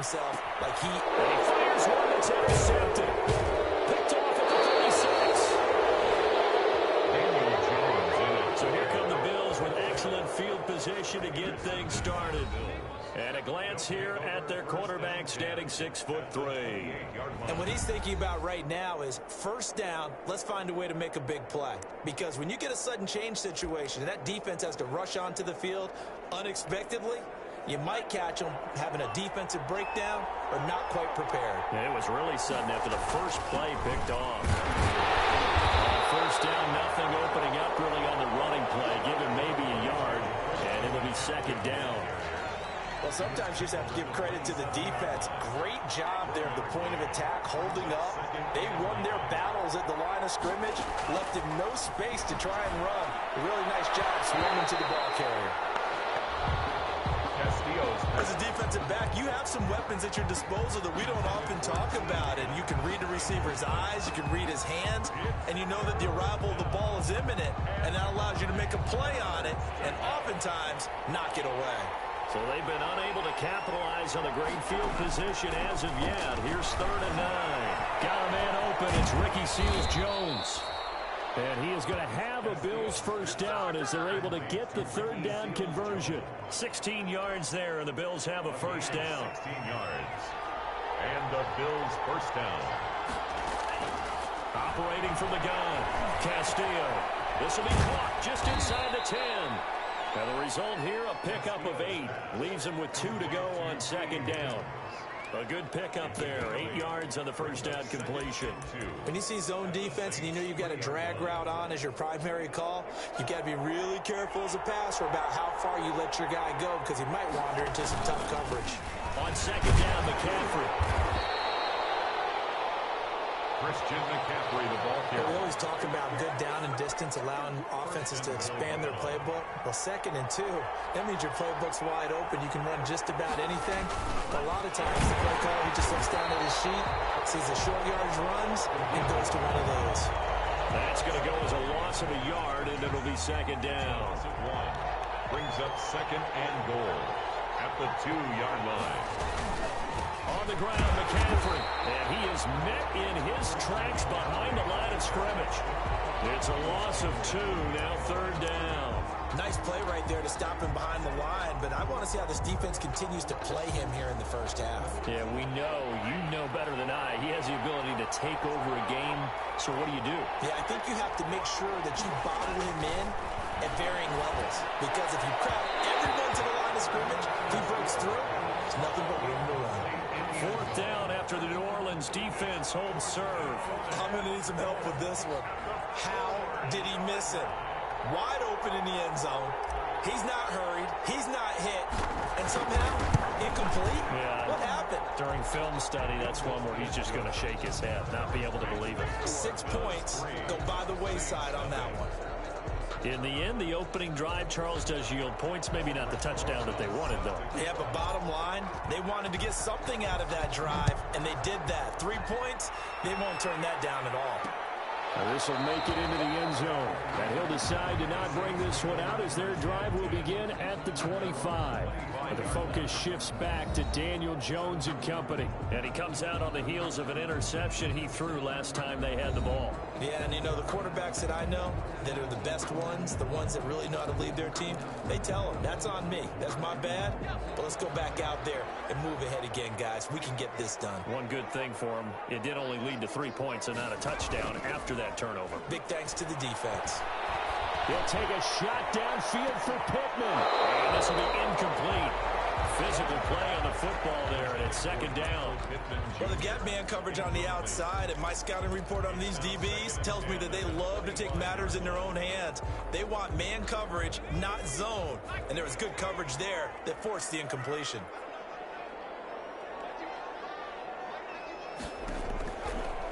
himself like he... And he fires one that's intercepted. Picked off at the 36. Daniel Jones in it. So here come the Bills with excellent field position to get things started. And a glance here at their quarterback standing 6'3". And what he's thinking about right now is first down, let's find a way to make a big play. Because when you get a sudden change situation and that defense has to rush onto the field unexpectedly, you might catch them having a defensive breakdown or not quite prepared. It was really sudden after the first play picked off. First down, nothing opening up really on the running play. Give him maybe a yard, and it'll be second down. Well, sometimes you just have to give credit to the defense. Great job there at the point of attack, holding up. They won their battles at the line of scrimmage, left him no space to try and run. A really nice job swimming to the ball carrier. As a defensive back, you have some weapons at your disposal that we don't often talk about. And you can read the receiver's eyes, you can read his hands, and you know that the arrival of the ball is imminent. And that allows you to make a play on it and oftentimes knock it away. So they've been unable to capitalize on the great field position as of yet. Here's 3rd and 9. Got a man open. It's Ricky Seals-Jones. And he is going to have a Bills first down as they're able to get the 3rd down conversion. 16 yards there, and the Bills have a first down. 16 yards. And the Bills first down. Operating from the gun, Castillo. This will be caught just inside the 10. And the result here, a pickup of 8. Leaves him with 2 to go on second down. A good pickup there. 8 yards on the first down completion. When you see zone defense and you know you've got a drag route on as your primary call, you've got to be really careful as a passer about how far you let your guy go because he might wander into some tough coverage. On second down, McCaffrey. Christian McCaffrey, the ball carrier. We always talk about good down and distance, allowing offenses to expand their playbook. Well, 2nd and 2, that means your playbook's wide open. You can run just about anything. But a lot of times, the play caller, he just looks down at his sheet, sees the short yardage runs, and goes to one of those. That's going to go as a loss of a yard, and it'll be second down. Loss of 1. Brings up 2nd and goal at the 2-yard line. On the ground, McCaffrey. And he is met in his tracks behind the line of scrimmage. It's a loss of 2, now 3rd down. Nice play right there to stop him behind the line, but I want to see how this defense continues to play him here in the first half. Yeah, we know, you know better than I, he has the ability to take over a game. So what do you do? Yeah, I think you have to make sure that you bottle him in at varying levels, because if you crowd everyone to the line of scrimmage, if he breaks through, there's nothing but room to run. 4th down after the New Orleans defense holds serve. I'm going to need some help with this one. How did he miss it? Wide open in the end zone. He's not hurried. He's not hit. And somehow, incomplete? Yeah. What happened? During film study, that's one where he's just going to shake his head, not be able to believe it. 6 points go by the wayside on that one. In the end, the opening drive, Charles, does yield points. Maybe not the touchdown that they wanted, though. Yeah, but bottom line, they wanted to get something out of that drive, and they did that. 3 points, they won't turn that down at all. This will make it into the end zone. And he'll decide to not bring this one out as their drive will begin at the 25. But the focus shifts back to Daniel Jones and company. And he comes out on the heels of an interception he threw last time they had the ball. Yeah, and you know, the quarterbacks that I know that are the best ones, the ones that really know how to lead their team, they tell them, that's on me. That's my bad. But let's go back out there and move ahead again, guys. We can get this done. One good thing for him, it did only lead to 3 points and not a touchdown after that turnover. Big thanks to the defense. He'll take a shot downfield for Pittman. And this will be incomplete. Physical play on the football there, and it's second down. Well, they've got man coverage on the outside, and my scouting report on these DBs tells me that they love to take matters in their own hands. They want man coverage, not zone. And there was good coverage there that forced the incompletion.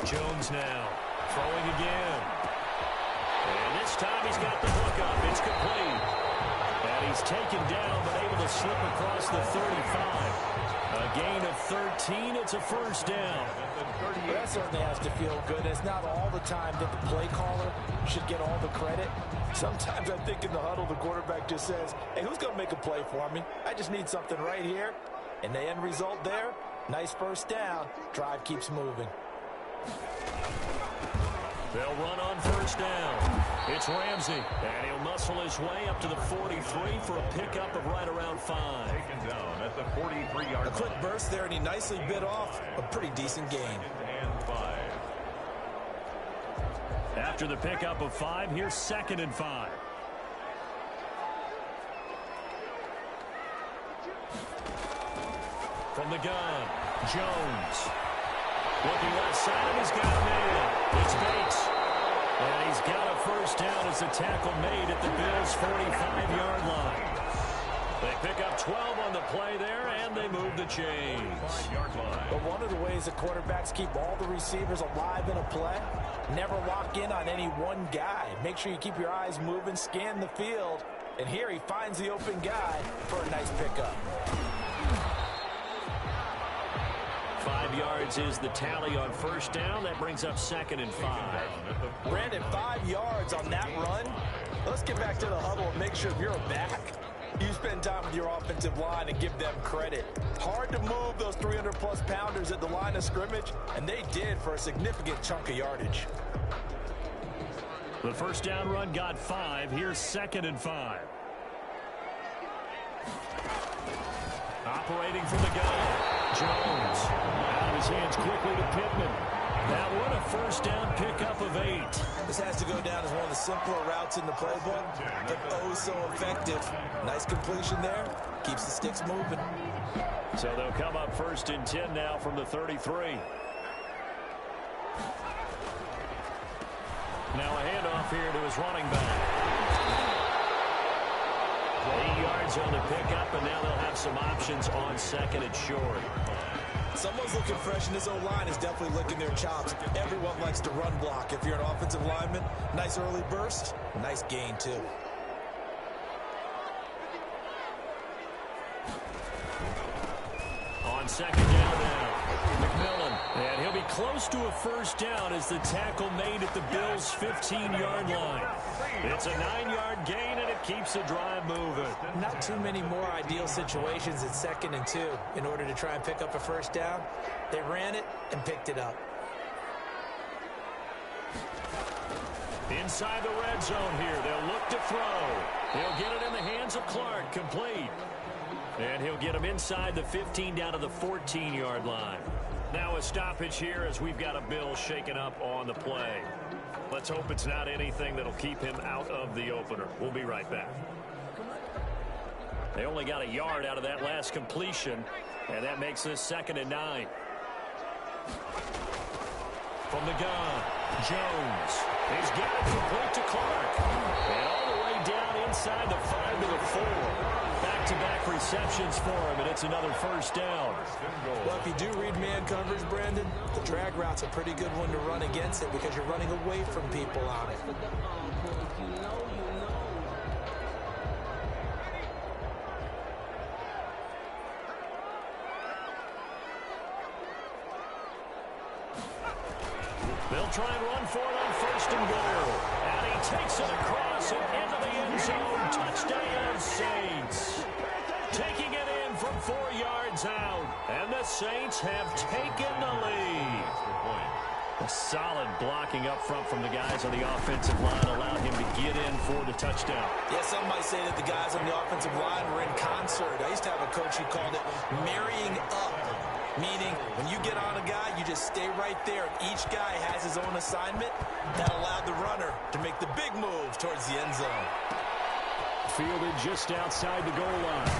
Jones now throwing again. And this time he's got the hook up. It's complete. And he's taken down, but able to slip across the 35. A gain of 13. It's a first down. Well, that certainly has to feel good. It's not all the time that the play caller should get all the credit. Sometimes I think in the huddle, the quarterback just says, hey, who's going to make a play for me? I just need something right here. And the end result there, Nice first down. Drive keeps moving. They'll run on first down. It's Ramsey, and he'll muscle his way up to the 43 for a pickup of right around 5. Taken down at the 43-yard line. A quick burst there, and he nicely bit off a pretty decent gain. And 5. After the pickup of 5, here's 2nd and 5. From the gun, Jones. Looking left side, and he's got a man. It's Bates. And he's got a first down as the tackle made at the Bills' 45-yard line. They pick up 12 on the play there, and they move the chains. But one of the ways the quarterbacks keep all the receivers alive in a play, never lock in on any one guy. Make sure you keep your eyes moving, scan the field. And here he finds the open guy for a nice pickup. 5 yards is the tally on first down. That brings up 2nd and 5. Brandon, 5 yards on that run. Let's get back to the huddle and make sure if you're a back, you spend time with your offensive line and give them credit. Hard to move those 300-plus pounders at the line of scrimmage, and they did for a significant chunk of yardage. The first down run got 5. Here's 2nd and 5. Operating from the gun, Jones. Out of his hands quickly to Pittman. That one a first down pickup of 8. This has to go down as one of the simpler routes in the playbook, but oh so effective. Nice completion there. Keeps the sticks moving. So they'll come up 1st and 10 now from the 33. Now a handoff here to his running back. 8 yards on the pickup, and now they'll have some options on 2nd and short. Someone's looking fresh, and this O-line is definitely licking their chops. Everyone likes to run block. If you're an offensive lineman, nice early burst, nice gain too. On 2nd down now, McMillan. And he'll be close to a first down as the tackle made at the Bills' 15-yard line. It's a 9-yard gain, and it keeps the drive moving. Not too many more ideal situations at 2nd and 2 in order to try and pick up a first down. They ran it and picked it up. Inside the red zone here, they'll look to throw. He'll get it in the hands of Clark, complete. And he'll get him inside the 15 down to the 14-yard line. Now a stoppage here as we've got a Bill shaken up on the play. Let's hope it's not anything that'll keep him out of the opener. We'll be right back. They only got a yard out of that last completion, and that makes this 2nd and 9. From the gun, Jones. He's got it complete to Clark. And all the way down inside the 5 to the 4. Back-to-back receptions for him, and it's another first down. Well, if you do read man coverage, Brandon, the drag route's a pretty good one to run against it because you're running away from people on it. They'll try and run for it on 1st and goal. And he takes it across and into the end zone. Touchdown, Saints. Taking it in from 4 yards out. And the Saints have taken the lead. A solid blocking up front from the guys on the offensive line allowed him to get in for the touchdown. Yeah, some might say that the guys on the offensive line were in concert. I used to have a coach who called it marrying up. Meaning, when you get on a guy, you just stay right there. Each guy has his own assignment. That allowed the runner to make the big moves towards the end zone. Fielded just outside the goal line.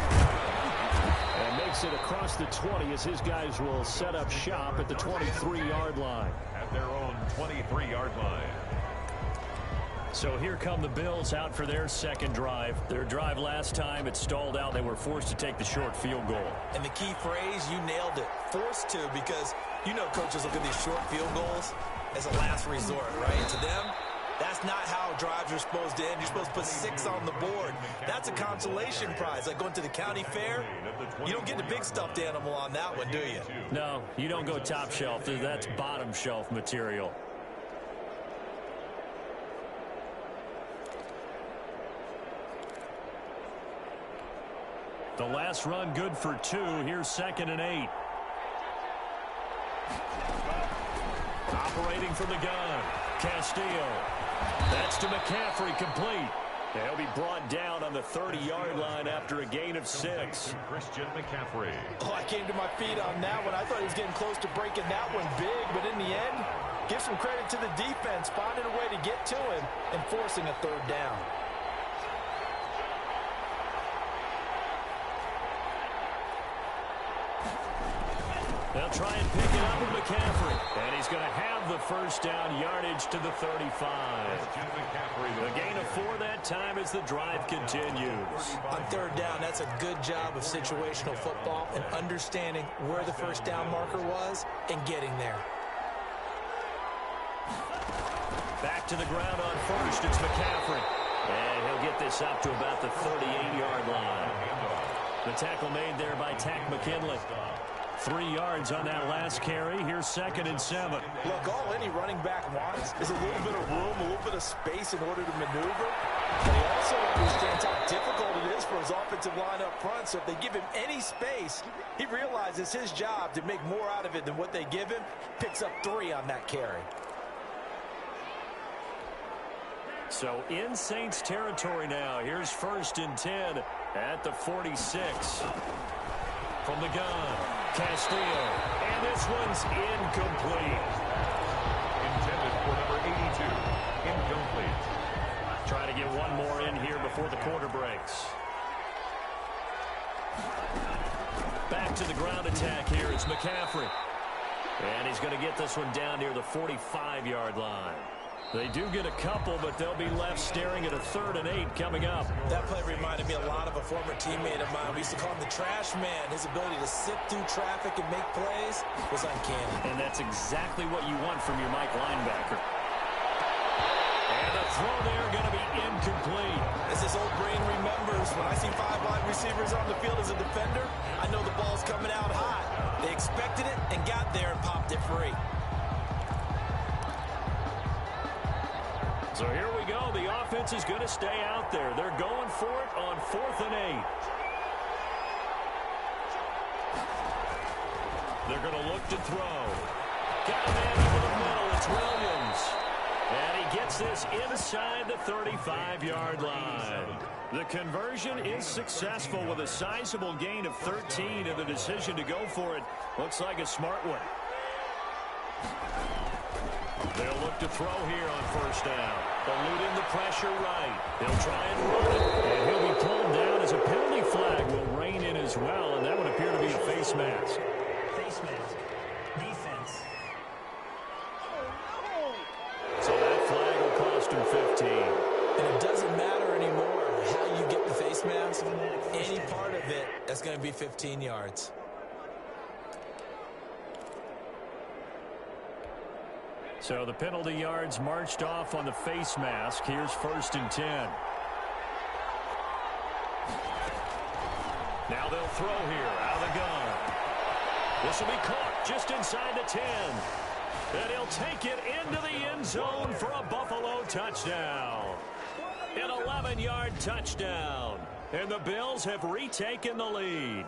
And makes it across the 20 as his guys will set up shop at the 23-yard line. At their own 23-yard line. So here come the Bills out for their 2nd drive. Their drive last time, it stalled out. They were forced to take the short field goal. And the key phrase, you nailed it. Forced to, because you know coaches look at these short field goals as a last resort, right? To them, that's not how drives are supposed to end. You're supposed to put 6 on the board. That's a consolation prize. Like going to the county fair, you don't get the big stuffed animal on that one, do you? No, you don't go top shelf. That's bottom shelf material. The last run good for 2. Here's 2nd and 8. Operating from the gun, Castillo. That's to McCaffrey, complete. He'll be brought down on the 30-yard line after a gain of 6. Christian McCaffrey. Oh, I came to my feet on that one. I thought he was getting close to breaking that one big, but in the end, give some credit to the defense, finding a way to get to him and forcing a third down. They'll try and pick it up with McCaffrey. And he's going to have the first down, yardage to the 35. A gain of 4 that time as the drive continues. On third down, that's a good job of situational football and understanding where the first down marker was and getting there. Back to the ground on first, it's McCaffrey. And he'll get this up to about the 38-yard line. The tackle made there by Tack McKinley. 3 yards on that last carry. Here's 2nd and 7. Look, all any running back wants is a little bit of room, a little bit of space in order to maneuver. But he also understands how difficult it is for his offensive line up front. So if they give him any space, he realizes his job to make more out of it than what they give him. Picks up 3 on that carry. So in Saints territory now. Here's 1st and 10 at the 46. From the gun, Castillo. And this one's incomplete. Intended for number 82. Incomplete. Try to get one more in here before the quarter breaks. Back to the ground attack here. It's McCaffrey. And he's going to get this one down near the 45-yard line. They do get a couple, but they'll be left staring at a 3rd and 8 coming up. That play reminded me a lot of a former teammate of mine. We used to call him the trash man. His ability to sift through traffic and make plays was uncanny. And that's exactly what you want from your Mike linebacker. And the throw there going to be incomplete. As this old brain remembers, when I see 5 wide receivers on the field as a defender, I know the ball's coming out hot. They expected it and got there and popped it free. So here we go. The offense is going to stay out there. They're going for it on 4th and 8. They're going to look to throw. Got a man over the middle. It's Williams. And he gets this inside the 35-yard line. The conversion is successful with a sizable gain of 13, and the decision to go for it looks like a smart one. They'll look to throw here on 1st down. Eluding the pressure right. They'll try and run it. And he'll be pulled down as a penalty flag will rein in as well. And that would appear to be a face mask. Face mask. Defense. So that flag will cost him 15. And it doesn't matter anymore how you get the face mask. Any part of it, that's going to be 15 yards. So the penalty yards marched off on the face mask. Here's 1st and 10. Now they'll throw here out of the gun. This will be caught just inside the 10. And he'll take it into the end zone for a Buffalo touchdown. An 11-yard touchdown. And the Bills have retaken the lead.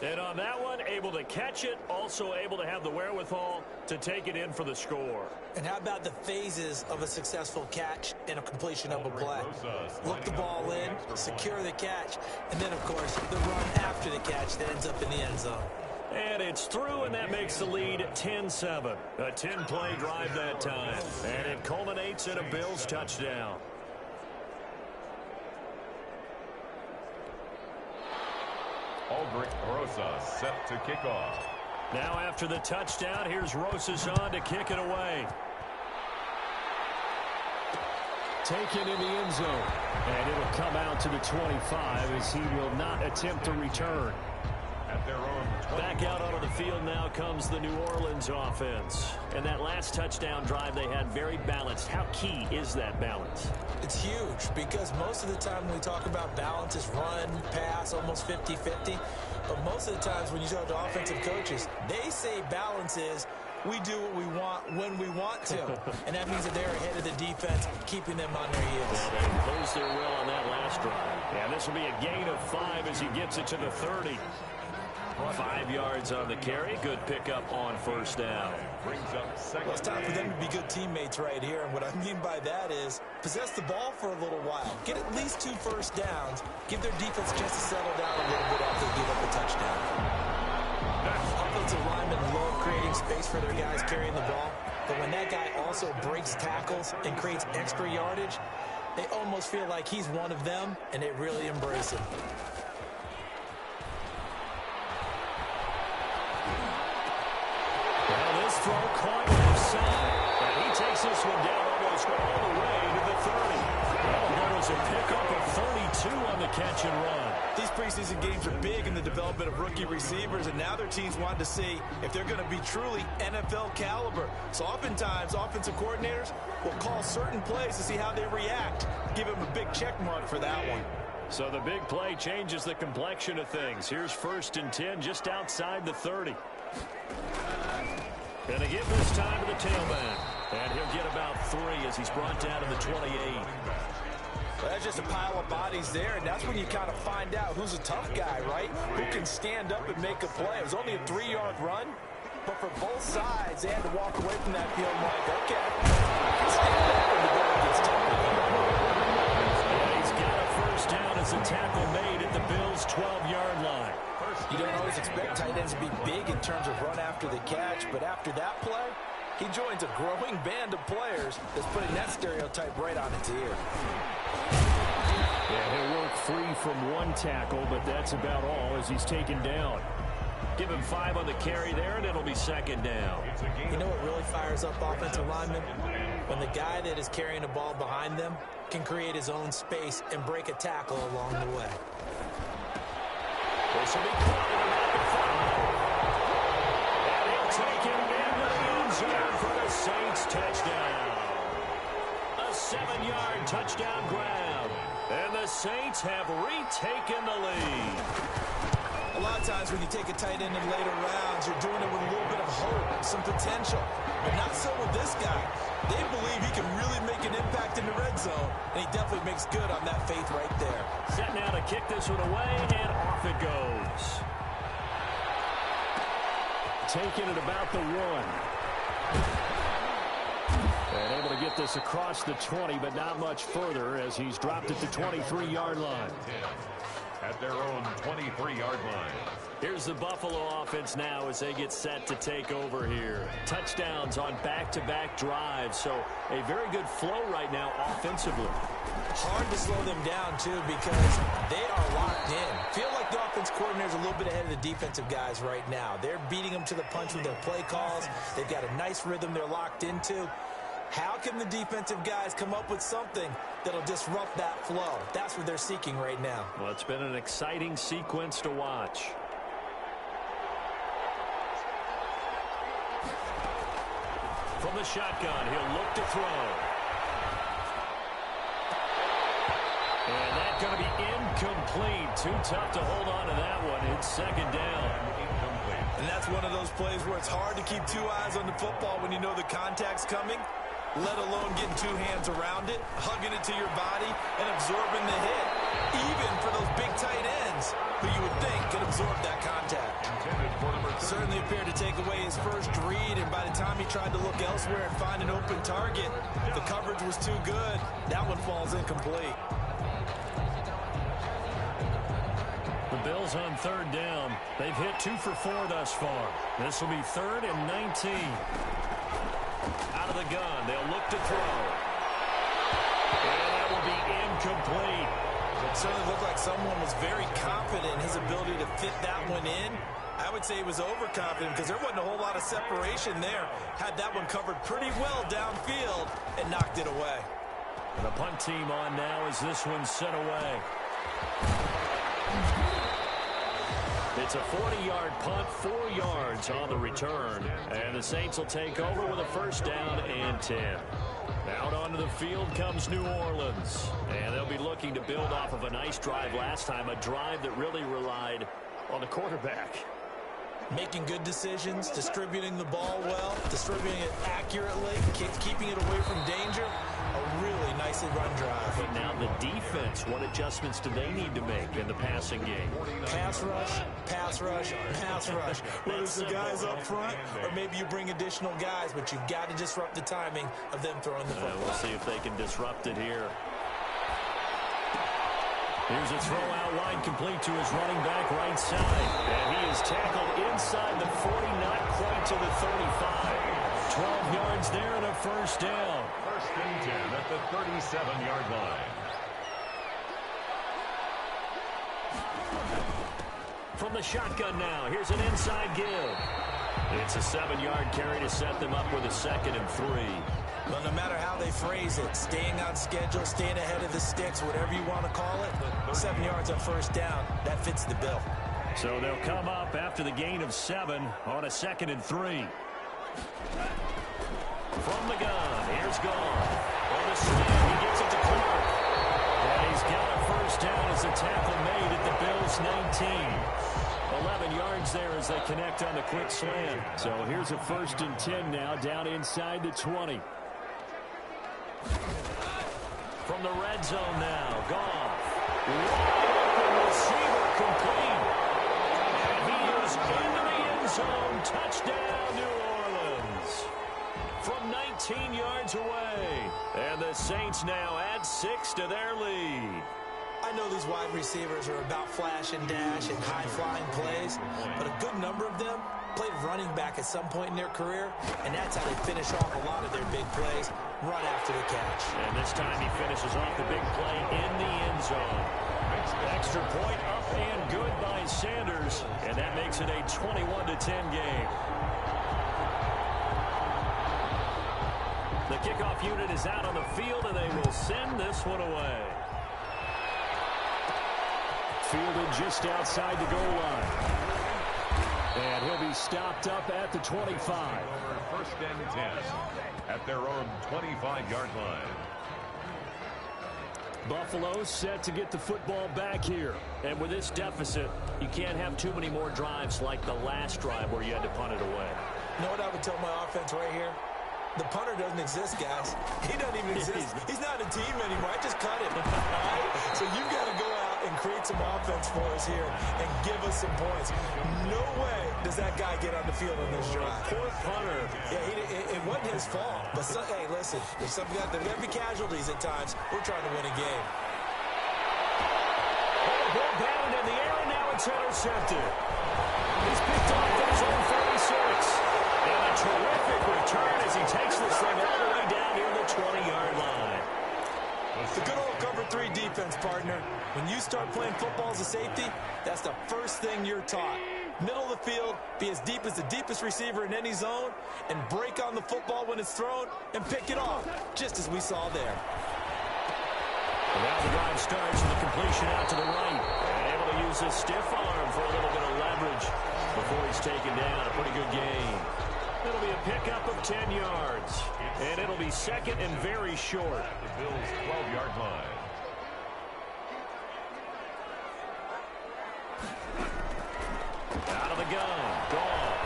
And on that one, able to catch it, also able to have the wherewithal to take it in for the score. And how about the phases of a successful catch and a completion of a play? Look the ball in, secure the catch, and then, of course, the run after the catch that ends up in the end zone. And it's through, and that makes the lead 10-7. A 10-play drive that time. And it culminates in a Bills touchdown. Aldrich Rosa set to kick off. Now after the touchdown, here's Rosas on to kick it away. Taken in the end zone. And it'll come out to the 25 as he will not attempt to return. At their own 20. Back out onto the field now comes the New Orleans offense. And that last touchdown drive they had very balanced. How key is that balance? It's huge because most of the time when we talk about balance is run, pass, almost 50-50. But most of the times when you talk to offensive coaches, they say balance is we do what we want when we want to. And that means that they're ahead of the defense, keeping them on their heels. Well, they imposed their will on that last drive. And this will be a gain of 5 as he gets it to the 30. 5 yards on the carry. Good pickup on first down. Brings up second. Well, it's time for them to be good teammates right here. And what I mean by that is possess the ball for a little while. Get at least 2 first downs. Give their defense a chance to settle down a little bit after they give up a touchdown. Offensive linemen love creating space for their guys carrying the ball. But when that guy also breaks tackles and creates extra yardage, they almost feel like he's one of them, and they really embrace him. Well, this throw caught offside, and he takes this one down almost all the way to the 30. Well, there was a pickup of 32 on the catch and run. These preseason games are big in the development of rookie receivers, and now their teams want to see if they're going to be truly NFL caliber. So oftentimes, offensive coordinators will call certain plays to see how they react. Give them a big check mark for that one. So the big play changes the complexion of things. Here's 1st and 10 just outside the 30. Gonna give this time to the tailback. And he'll get about 3 as he's brought down to the 28. Well, that's just a pile of bodies there, and that's when you kind of find out who's a tough guy, right? Who can stand up and make a play. It was only a 3-yard run, but for both sides, they had to walk away from that field like, okay, I can stand up when the ball gets tough. And he's got a first down as a tackle made at the Bills' 12-yard line. You don't always expect tight ends to be big in terms of run after the catch, but after that play, he joins a growing band of players that's putting that stereotype right on its ear. Yeah, he'll work free from one tackle, but that's about all as he's taken down. Give him 5 on the carry there, and it'll be 2nd down. You know what really fires up offensive linemen? When the guy that is carrying the ball behind them can create his own space and break a tackle along the way. This will be caught in the rapid fire. And he'll take him into the end zone for the Saints touchdown. A 7-yard touchdown grab. And the Saints have retaken the lead. A lot of times when you take a tight end in later rounds, you're doing it with a little bit of hope, some potential. But not so with this guy. They believe he can really make an impact in the red zone, and he definitely makes good on that faith right there. Set now to kick this one away, and off it goes. Taking it about the 1. And able to get this across the 20, but not much further as he's dropped at the 23-yard line. At their own 23-yard line. Here's the Buffalo offense now as they get set to take over here. Touchdowns on back-to-back drives, so a very good flow right now offensively. Hard to slow them down, too, because they are locked in. Feel like the offense coordinator's a little bit ahead of the defensive guys right now. They're beating them to the punch with their play calls. They've got a nice rhythm they're locked into. How can the defensive guys come up with something that'll disrupt that flow? That's what they're seeking right now. Well, it's been an exciting sequence to watch. From the shotgun, he'll look to throw. And that's going to be incomplete. Too tough to hold on to that one. It's 2nd down. And that's one of those plays where it's hard to keep 2 eyes on the football when you know the contact's coming, let alone getting 2 hands around it, hugging it to your body, and absorbing the hit. Even for those big tight ends who you would think could absorb that contact. Certainly appeared to take away his first read, and by the time he tried to look elsewhere and find an open target, the coverage was too good. That one falls incomplete. The Bills on 3rd down. They've hit 2 for 4 thus far. This will be 3rd and 19. Out of the gun, they'll look to throw. And that will be incomplete. It certainly looked like someone was very confident in his ability to fit that one in. I would say he was overconfident because there wasn't a whole lot of separation there. Had that one covered pretty well downfield and knocked it away. And the punt team on now as this one's sent away. It's a 40-yard punt, 4 yards on the return. And the Saints will take over with a first down and 10. Out onto the field comes New Orleans. And they'll be looking to build off of a nice drive last time, a drive that really relied on the quarterback. Making good decisions, distributing the ball well, distributing it accurately, keeping it away from danger. A really nicely run drive. But now the defense, what adjustments do they need to make in the passing game? Pass rush, pass rush, pass rush. Whether it's the guys up front or maybe you bring additional guys, but you've got to disrupt the timing of them throwing the football. We'll see if they can disrupt it here. Here's a throw out wide, complete to his running back right side. And he is tackled inside the 40, not quite to the 35. 12 yards there and a first down. First and 10 at the 37-yard line. From the shotgun now, here's an inside give. It's a 7-yard carry to set them up with a 2nd and 3. Well, no matter how they phrase it, staying on schedule, staying ahead of the sticks, whatever you want to call it, 7 yards on first down, that fits the bill. So they'll come up after the gain of 7 on a 2nd and 3. From the gun, here's Goff. On the slam, he gets it to Clark. And he's got a first down as a tackle made at the Bills' 19. 11 yards there as they connect on the quick slam. So here's a 1st and 10 now, down inside the 20. From the red zone now, Goff. Wide open receiver complete. And he is into the end zone. Touchdown, New Orleans. From 19 yards away. And the Saints now add 6 to their lead. I know these wide receivers are about flash and dash and high-flying plays, but a good number of them played running back at some point in their career, and that's how they finish off a lot of their big plays, run after the catch. And this time he finishes off the big play in the end zone. Extra point up and good by Sanders, and that makes it a 21-10 game. The kickoff unit is out on the field, and they will send this one away. Fielded just outside the goal line. And he'll be stopped up at the 25. First and 10 at their own 25-yard line. Buffalo set to get the football back here. And with this deficit, you can't have too many more drives like the last drive where you had to punt it away. You know what I would tell my offense right here? The punter doesn't exist, guys. He doesn't even exist. He's not a team anymore. I just cut him. All right? So you've got to go out and create some offense for us here and give us some points. No way does that guy get on the field on this drive. Poor punter. Yeah, it wasn't his fault. But, hey, listen, there's going to be casualties at times. We're trying to win a game. Ball bound in the air, and now it's intercepted. He's picked off at his own 36. And a terrific return as he takes this thing all the way down near the 20-yard line. The good old cover 3 defense, partner. When you start playing football as a safety, that's the first thing you're taught. Middle of the field, be as deep as the deepest receiver in any zone, and break on the football when it's thrown and pick it off, just as we saw there. And now the drive starts with a completion out to the right. And able to use his stiff arm for a little bit of leverage before he's taken down. A pretty good gain. It'll be a pickup of 10 yards. And it'll be 2nd and very short. The Bills' 12-yard line. Out of the gun. Goff.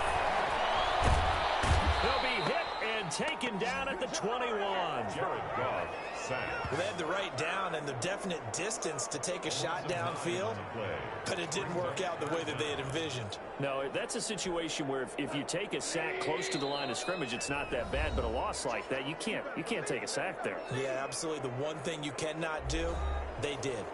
He'll be hit and taken down at the 21. Jared Goff sacked. They had the right down and the definite distance to take a shot downfield, but it didn't work out the way that they had envisioned. No, that's a situation where if you take a sack close to the line of scrimmage, it's not that bad, but a loss like that, you can't take a sack there. Yeah, absolutely. The one thing you cannot do, they did.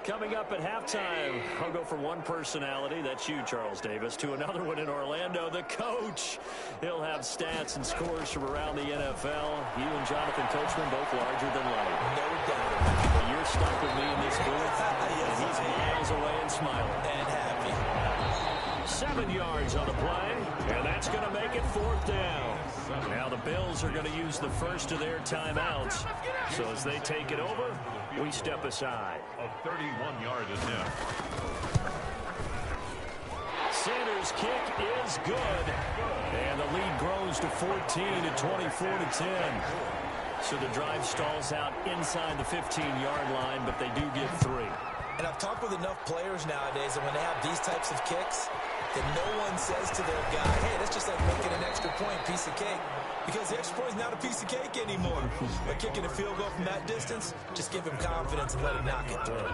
Coming up at halftime, I'll go from one personality, that's you, Charles Davis, to another one in Orlando, the coach. He'll have stats and scores from around the NFL. You and Jonathan Coachman both larger than life. No doubt. But you're stuck with me in this booth, and he's miles away and smiling. And happy. 7 yards on the play, and that's going to make it 4th down. Now the Bills are going to use the first of their timeouts. So as they take it over, we step aside. A 31-yard attempt. Sanders' kick is good. And the lead grows to 14 at 24-10. So the drive stalls out inside the 15-yard line, but they do get 3. And I've talked with enough players nowadays that when they have these types of kicks, that no one says to their guy, hey, that's just like making an extra point, piece of cake. Because the extra point is not a piece of cake anymore. But kicking a field goal from that distance, just give him confidence and let him knock it through.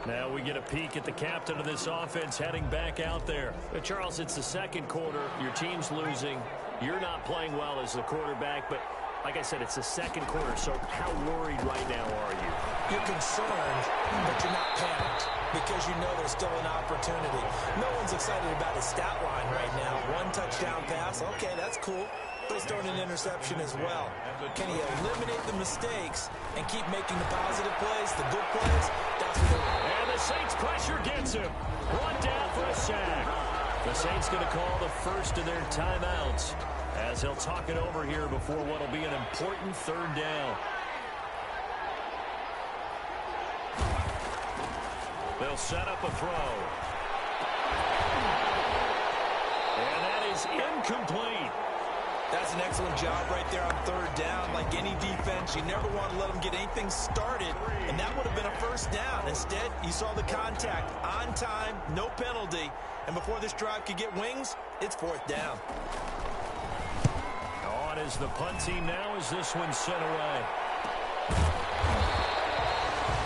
Now we get a peek at the captain of this offense heading back out there. But Charles, it's the second quarter. Your team's losing. You're not playing well as the quarterback, but like I said, it's the second quarter, so how worried right now are you? You're concerned, but you're not panicked because you know there's still an opportunity. No one's excited about his stat line right now. 1 touchdown pass, okay, that's cool. But he's throwing an interception as well. Can he eliminate the mistakes and keep making the positive plays, the good plays? That's what they want. And the Saints pressure gets him. 1 down for a sack. The Saints going to call the first of their timeouts as he'll talk it over here before what will be an important 3rd down. They'll set up a throw. And that is incomplete. That's an excellent job right there on 3rd down. Like any defense, you never want to let them get anything started, and that would have been a 1st down. Instead, you saw the contact on time, no penalty, and before this drive could get wings, it's 4th down. On is the punt team now as this one's sent away.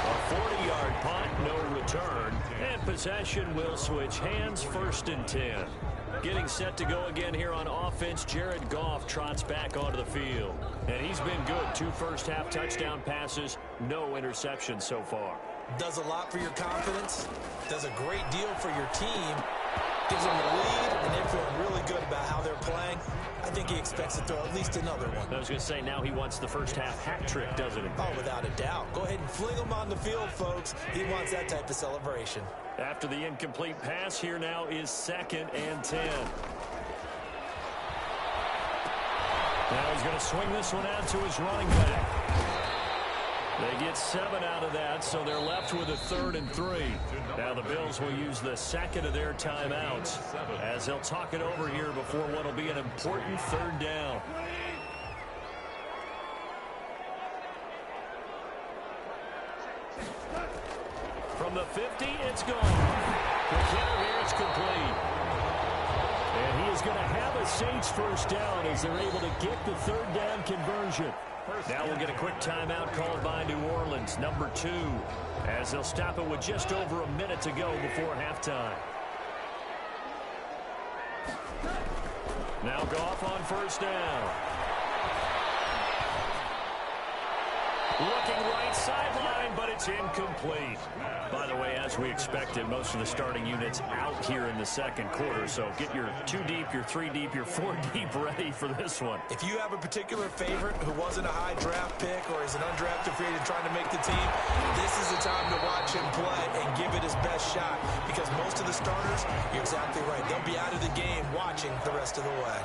A 40-yard punt, no return, and possession will switch hands, 1st and 10. Getting set to go again here on offense, Jared Goff trots back onto the field. And he's been good. 2 first-half touchdown passes, no interceptions so far. Does a lot for your confidence, does a great deal for your team, gives them the lead, and they're feeling really good about how they're playing. I think he expects to throw at least another one. I was going to say, now he wants the first-half hat trick, doesn't he? Oh, without a doubt. Go ahead and fling him on the field, folks. He wants that type of celebration. After the incomplete pass, here now is 2nd and 10. Now he's going to swing this one out to his running back. They get 7 out of that, so they're left with a 3rd and 3. Now the Bills will use the 2nd of their timeouts as they'll talk it over here before what will be an important 3rd down. From the 50, it's gone. The counter here is complete. And he is going to have a Saints 1st down as they're able to get the 3rd down conversion. Now we'll get a quick timeout called by New Orleans, number 2, as they'll stop it with just over a minute to go before halftime. Now Goff on 1st down. Looking right sideline, but it's incomplete. By the way, as we expected, most of the starting units out here in the 2nd quarter, so get your 2 deep, your 3 deep, your 4 deep ready for this one. If you have a particular favorite who wasn't a high draft pick or is an undrafted free agent trying to make the team, this is the time to watch him play and give it his best shot, because most of the starters, you're exactly right, they'll be out of the game watching the rest of the way.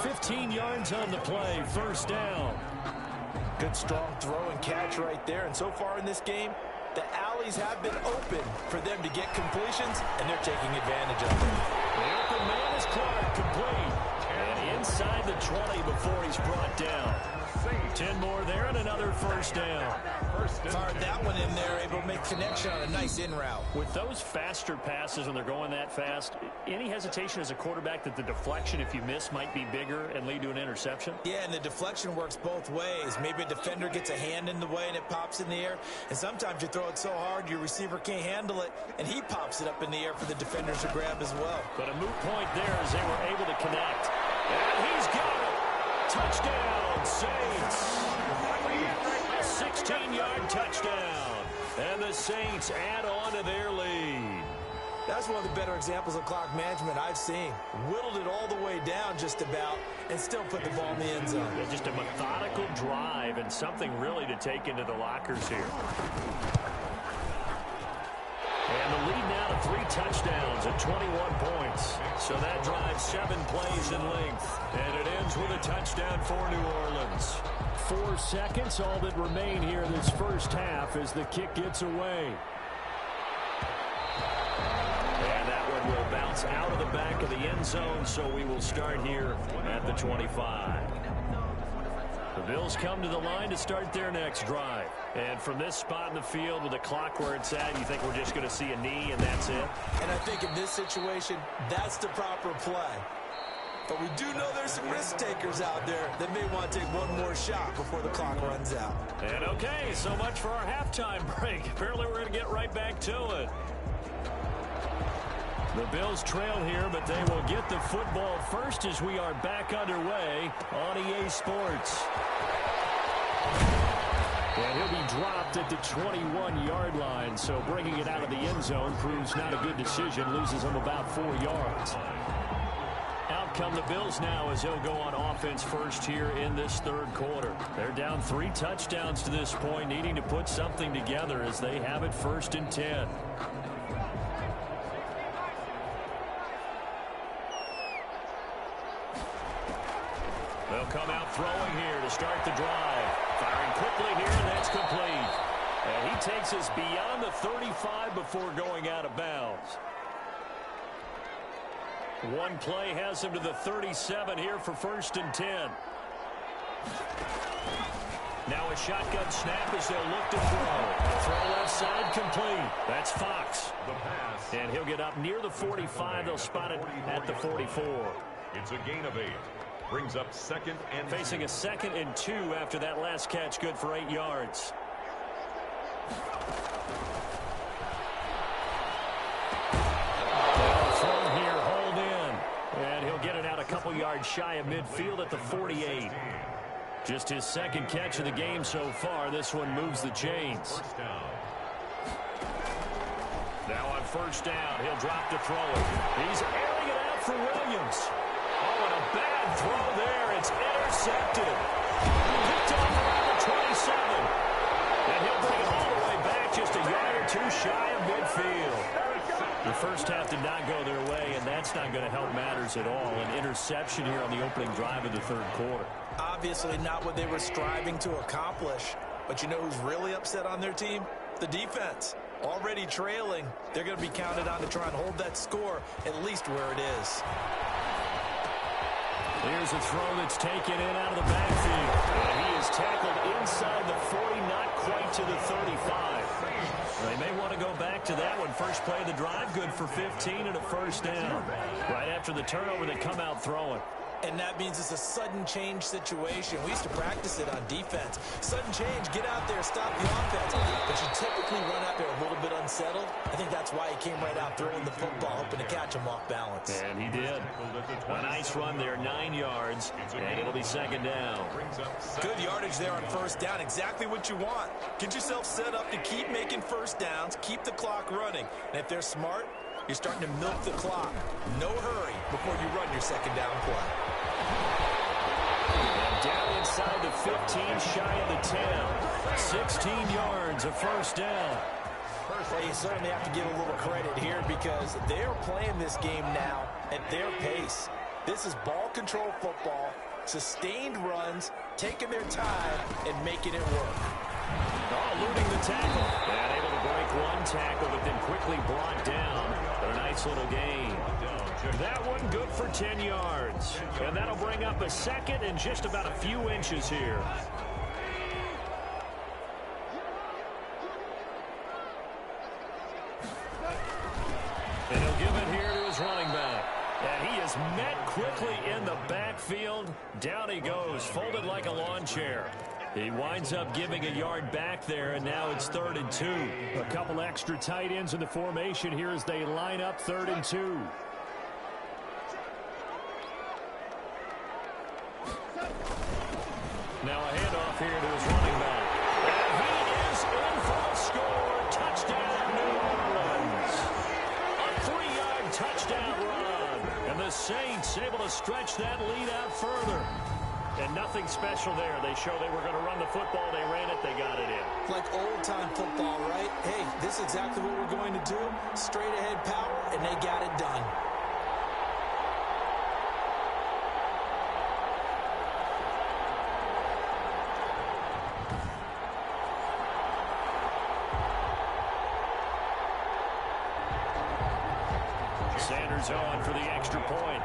15 yards on the play, 1st down. Good strong throw and catch right there. And so far in this game, the alleys have been open for them to get completions, and they're taking advantage of it. The open man is Clark, complete. And inside the 20 before he's brought down. 10 more there and another 1st down. Fired that one in there, able to make connection on a nice in route. With those faster passes when they're going that fast, any hesitation as a quarterback that the deflection, if you miss, might be bigger and lead to an interception? Yeah, and the deflection works both ways. Maybe a defender gets a hand in the way and it pops in the air. And sometimes you throw it so hard your receiver can't handle it, and he pops it up in the air for the defenders to grab as well. But a moot point there as they were able to connect. And he's got it. Touchdown, Saints. A 16-yard touchdown. And the Saints add on to their lead. That's one of the better examples of clock management I've seen. Whittled it all the way down just about and still put the ball in the end zone. Yeah, just a methodical drive and something really to take into the lockers here. And the lead now to 3 touchdowns at 21 points. So that drives 7 plays in length. And it ends with a touchdown for New Orleans. 4 seconds, all that remain here this first half as the kick gets away. And that one will bounce out of the back of the end zone, so we will start here at the 25. The Bills come to the line to start their next drive. And from this spot in the field with the clock where it's at, you think we're just going to see a knee and that's it? And I think in this situation, that's the proper play. But we do know there's some risk takers out there that may want to take one more shot before the clock runs out. And okay, so much for our halftime break. Apparently we're going to get right back to it. The Bills trail here, but they will get the football first as we are back underway on EA Sports. And he'll be dropped at the 21-yard line, so bringing it out of the end zone proves not a good decision, loses him about 4 yards. Out come the Bills now as they'll go on offense first here in this third quarter. They're down 3 touchdowns to this point, needing to put something together as they have it 1st and 10. They'll come out throwing here to start the drive. Firing quickly here, and that's complete. And he takes us beyond the 35 before going out of bounds. One play has him to the 37 here for 1st and 10. Now a shotgun snap as they'll look to throw. Throw left side complete. That's Fox. The pass. And he'll get up near the 45. They'll spot it at the 44. It's a gain of 8. Brings up 2nd and facing 2. a 2nd and 2 after that last catch, good for 8 yards. Throw here, hold in. And he'll get it out a couple yards shy of midfield at the 48. Just his 2nd catch of the game so far. This one moves the chains. Now on 1st down, he'll drop to throw it. He's airing it out for Williams. Oh, and a bad throw there. It's intercepted. Picked off around the 27. And he'll bring it all the way back just a yard or 2 shy of midfield. The first half did not go their way, and that's not going to help matters at all. An interception here on the opening drive of the third quarter. Obviously not what they were striving to accomplish. But you know who's really upset on their team? The defense. Already trailing, they're going to be counted on to try and hold that score at least where it is. Here's a throw that's taken in out of the backfield. And he is tackled inside the 40, not quite to the 35. They may want to go back to that one. First play of the drive, good for 15 and a 1st down. Right after the turnover, they come out throwing. And that means it's a sudden change situation. We used to practice it on defense. Sudden change, get out there, stop the offense. But you typically run out there a little bit unsettled. I think that's why he came right out throwing the football, hoping to catch him off balance. And he did. A nice run there, 9 yards, and it'll be 2nd down. Good yardage there on 1st down, exactly what you want. Get yourself set up to keep making 1st downs, keep the clock running. And if they're smart, you're starting to milk the clock. No hurry before you run your 2nd down play. And down inside the 15, shy of the 10. 16 yards, a 1st down. Well, you certainly have to give a little credit here because they're playing this game now at their pace. This is ball control football, sustained runs, taking their time, and making it work. Oh, eluding the tackle. And able to break one tackle, but then quickly brought down. But a nice little gain. That one good for 10 yards. And that'll bring up a 2nd and just about a few inches here. And he'll give it here to his running back. And he is met quickly in the backfield. Down he goes, folded like a lawn chair. He winds up giving a yard back there, and now it's 3rd and 2. A couple extra tight ends in the formation here as they line up 3rd and 2. Now a handoff here to his running back. And he is in for the score. Touchdown, New Orleans. A 3-yard touchdown run. And the Saints able to stretch that lead out further. And nothing special there. They show they were going to run the football. They ran it. They got it in. Like old-time football, right? Hey, this is exactly what we're going to do. Straight-ahead power, and they got it done. Sanders on for the extra point.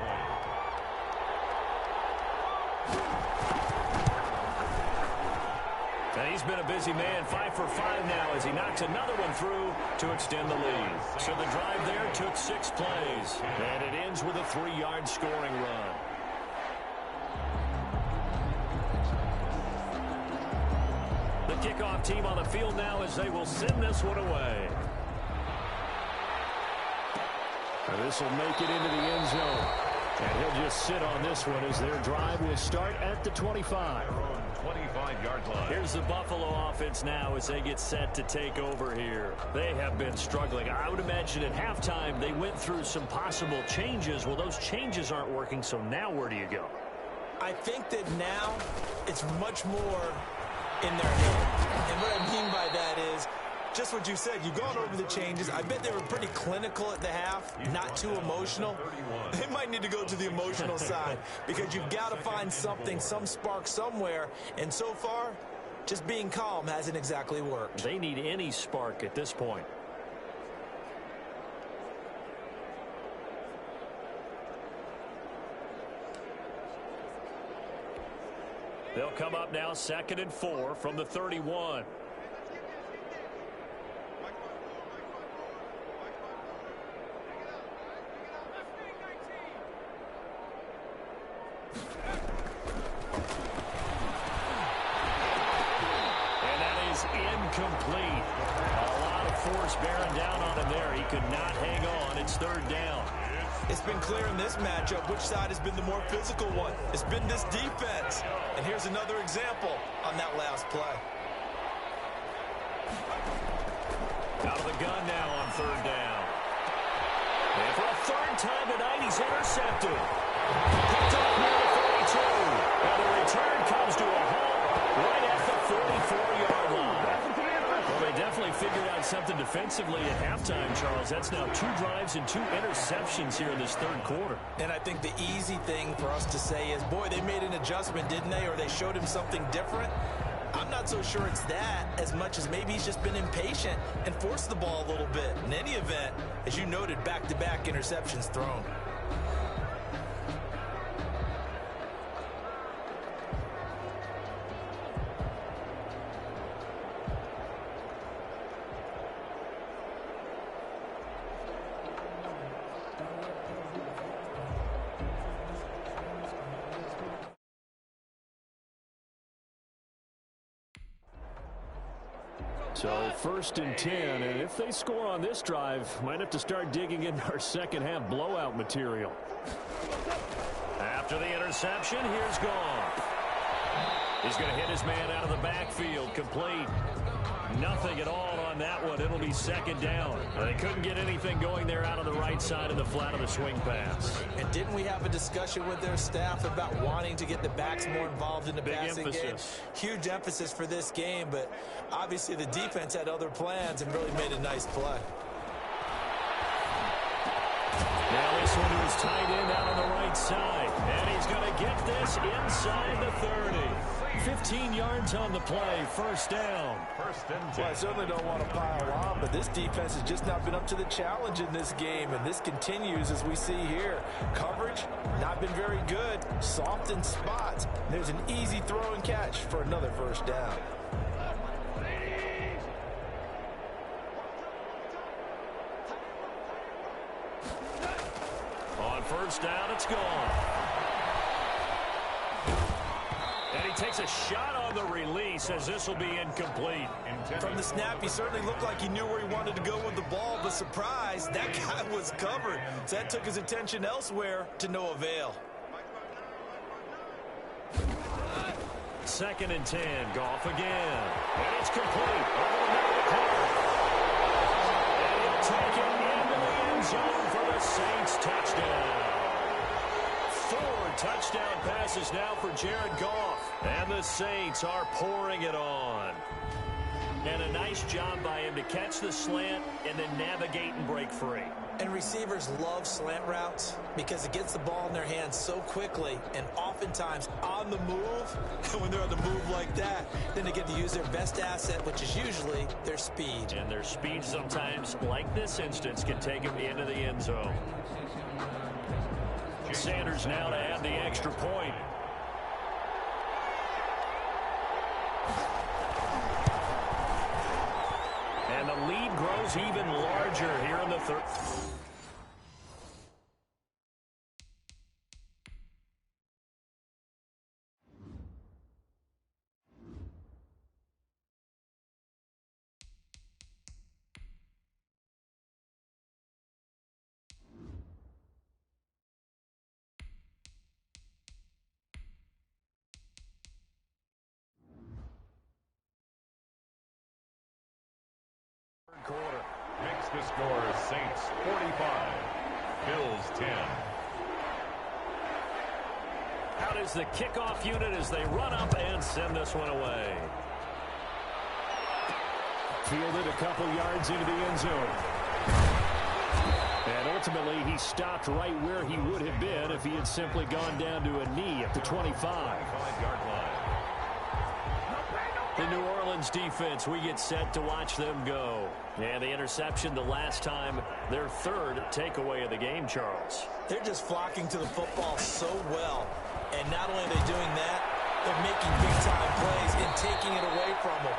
And he's been a busy man, 5 for 5 now as he knocks another one through to extend the lead. So the drive there took 6 plays, and it ends with a 3-yard scoring run. The kickoff team on the field now as they will send this one away. And this will make it into the end zone. And he'll just sit on this one as their drive will start at the 25. 25-yard line. Here's the Buffalo offense now as they get set to take over here. They have been struggling. I would imagine at halftime they went through some possible changes. Well, those changes aren't working, so now where do you go? I think that now it's much more in their head. And what I mean by that is just what you said. You've gone over the changes. I bet they were pretty clinical at the half, not too emotional. They might need to go to the emotional side because you've got to find something, some spark somewhere. And so far, just being calm hasn't exactly worked. They need any spark at this point. They'll come up now 2nd and 4 from the 31. Incomplete. A lot of force bearing down on him there. He could not hang on. It's 3rd down. It's been clear in this matchup which side has been the more physical one. It's been this defense. And here's another example on that last play. Out of the gun now on 3rd down. And for a 3rd time tonight, he's intercepted. Picked up near the 42. And the return comes to a halt right at the 44-yard line. Well, they definitely figured out something defensively at halftime, Charles. That's now 2 drives and 2 interceptions here in this 3rd quarter. And I think the easy thing for us to say is, boy, they made an adjustment, didn't they? Or they showed him something different. I'm not so sure it's that as much as maybe he's just been impatient and forced the ball a little bit. In any event, as you noted, back-to-back interceptions thrown. So 1st and 10, and if they score on this drive, might have to start digging into our second half blowout material. After the interception, here's Goff. He's going to hit his man out of the backfield, complete. Nothing at all on that one. It'll be 2nd down. They couldn't get anything going there out of the right side of the flat of the swing pass. And didn't we have a discussion with their staff about wanting to get the backs more involved in the passing game? Huge emphasis for this game, but obviously the defense had other plans and really made a nice play. Now this one to his tight end out on the right side. And he's going to get this inside the 30. 15 yards on the play, 1st down. 1st and 10. Well, I certainly don't want to pile on, but this defense has just not been up to the challenge in this game, and this continues as we see here. Coverage, not been very good. Soft in spots. There's an easy throw and catch for another 1st down. On 1st down, it's gone. And he takes a shot on the release as this will be incomplete. From the snap, he certainly looked like he knew where he wanted to go with the ball, but surprise, that guy was covered. So that took his attention elsewhere to no avail. 2nd and 10, Goff again. And it's complete. Over the middle of the clock. And he'll take it into the end zone for the Saints touchdown. 4 touchdown passes now for Jared Goff. And the Saints are pouring it on. And a nice job by him to catch the slant and then navigate and break free. And receivers love slant routes because it gets the ball in their hands so quickly and oftentimes on the move. And when they're on the move like that, then they get to use their best asset, which is usually their speed. And their speed sometimes, like this instance, can take them into the end zone. Sanders now to add the extra point. grows even larger here in the third. Quarter. Makes the score Saints 45, Bills 10. Out is the kickoff unit as they run up and send this one away. Fielded a couple yards into the end zone. And ultimately, he stopped right where he would have been if he had simply gone down to a knee at the 25. 5-yard line. The New Orleans defense, we get set to watch them go. And the interception the last time, their third takeaway of the game, Charles. They're just flocking to the football so well. And not only are they doing that, they're making big-time plays and taking it away from them.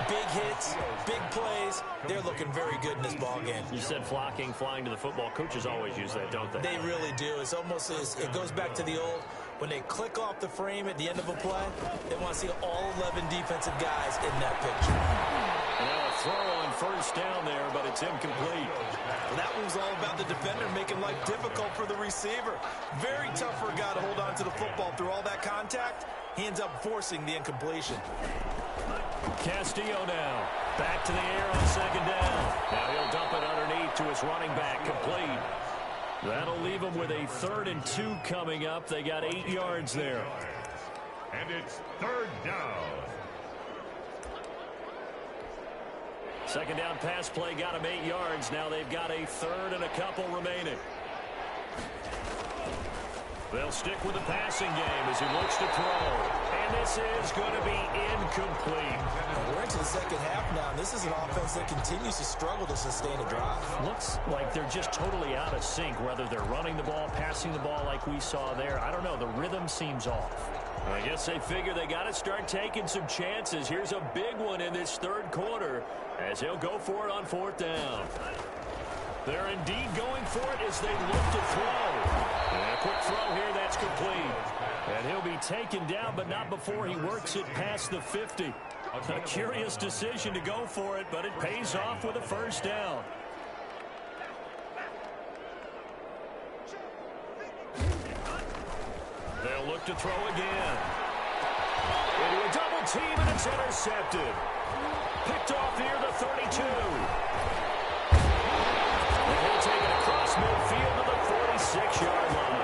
Big hits, big plays. They're looking very good in this ball game. You said flocking, flying to the football. Coaches always use that, don't they? They really do. It's almost as it goes back to the old, when they click off the frame at the end of a play, they want to see all 11 defensive guys in that picture. Now a throw on first down there, but it's incomplete. Well, that one was all about the defender making life difficult for the receiver. Very tough for a guy to hold on to the football through all that contact. He ends up forcing the incompletion. Castillo now. Back to the air on second down. Now he'll dump it underneath to his running back, complete. That'll leave him with a 3rd and 2 coming up. They got 8 yards there. And it's 3rd down. Second down pass play got him 8 yards. Now they've got a 3rd and a couple remaining. They'll stick with the passing game as he looks to throw. And this is going to be incomplete. We're into the second half now. This is an offense that continues to struggle to sustain a drive. Looks like they're just totally out of sync, whether they're running the ball, passing the ball like we saw there. I don't know. The rhythm seems off. I guess they figure they got to start taking some chances. Here's a big one in this third quarter as he'll go for it on 4th down. They're indeed going for it as they look to throw. And a quick throw here, that's complete. And he'll be taken down, but not before he works it past the 50. A curious decision to go for it, but it pays off with a first down. They'll look to throw again. Into a double team, and it's intercepted. Picked off near the 32. And he'll take it across midfield to the 46-yard line.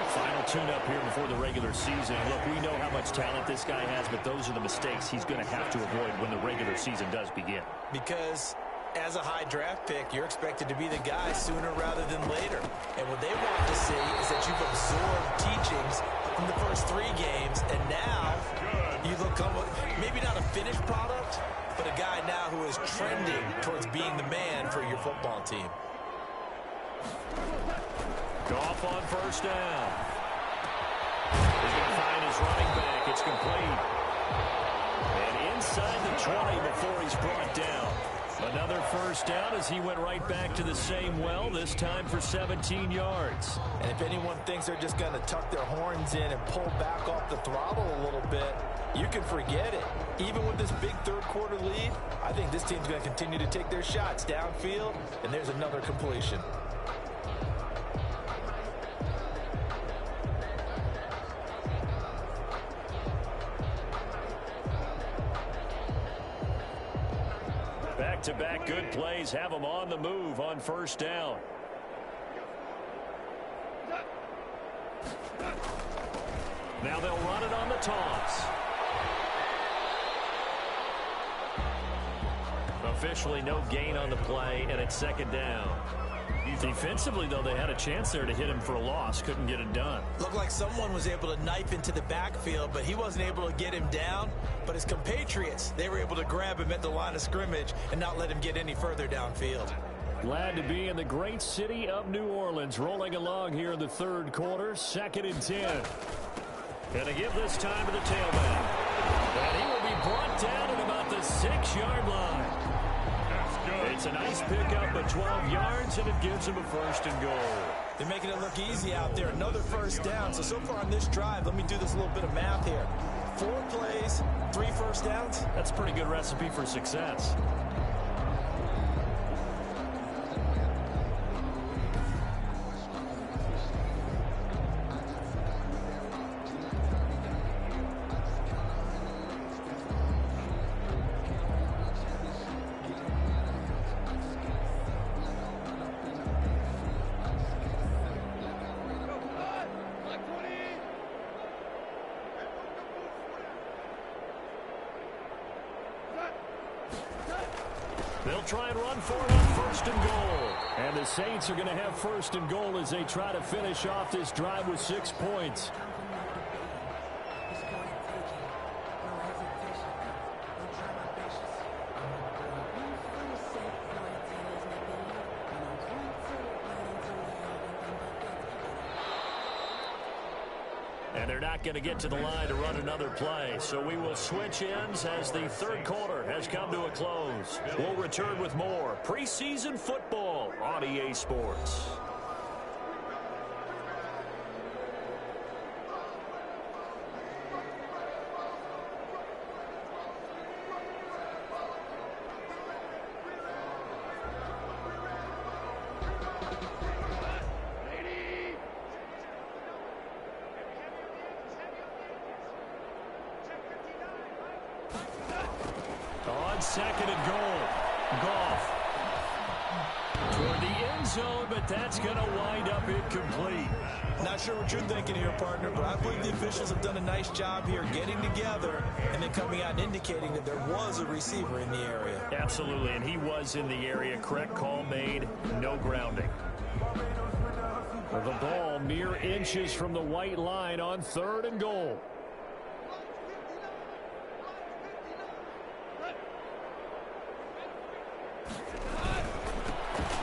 Final tune-up here before the regular season. Look, we know how much talent this guy has, but those are the mistakes he's going to have to avoid when the regular season does begin. Because as a high draft pick, you're expected to be the guy sooner rather than later. And what they want to see is that you've absorbed teachings from the first 3 games, and now you look maybe not a finished product, but a guy now who is trending towards being the man for your football team. Goff on first down. He's going to find his running back. It's complete. And inside the 20 before he's brought down. Another first down as he went right back to the same well, this time for 17 yards. And if anyone thinks they're just going to tuck their horns in and pull back off the throttle a little bit, you can forget it. Even with this big third quarter lead, I think this team's going to continue to take their shots downfield, and there's another completion. Back-to-back good plays have them on the move on first down. Now they'll run it on the toss. Officially no gain on the play, and it's second down. Defensively, though, they had a chance there to hit him for a loss. Couldn't get it done. Looked like someone was able to knife into the backfield, but he wasn't able to get him down. But his compatriots, they were able to grab him at the line of scrimmage and not let him get any further downfield. Glad to be in the great city of New Orleans, rolling along here in the third quarter, 2nd and 10. Going to give this time to the tailback. And he will be brought down at about the 6-yard line. It's a nice pickup of 12 yards, and it gives him a 1st and goal. They're making it look easy out there. Another 1st down. So far on this drive, let me do this little bit of math here. 4 plays, 3 1st downs. That's a pretty good recipe for success. They'll try and run for it on 1st and goal. And the Saints are going to have 1st and goal as they try to finish off this drive with 6 points. And they're not going to get to the line to run another play. So we will switch ends as the 3rd quarter has come to a close. We'll return with more preseason football on EA Sports. On 2nd and goal, Goff toward the end zone, but that's going to wind up incomplete. Not sure what you're thinking here, partner, but I believe the officials have done a nice job here getting together and then coming out and indicating that there was a receiver in the area. Absolutely, and he was in the area. Correct call made, no grounding. The ball mere inches from the white line on 3rd and goal.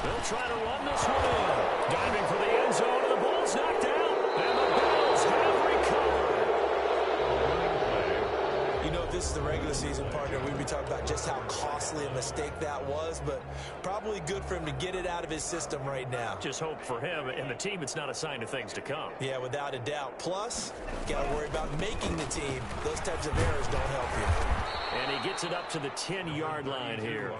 They'll try to run this one in. Diving for the end zone, and the ball's knocked out. And the Bills have recovered. You know, if this is the regular season, partner, we'd be talking about just how costly a mistake that was, but probably good for him to get it out of his system right now. Just hope for him and the team it's not a sign of things to come. Yeah, without a doubt. Plus, got to worry about making the team. Those types of errors don't help you. And he gets it up to the 10-yard line here.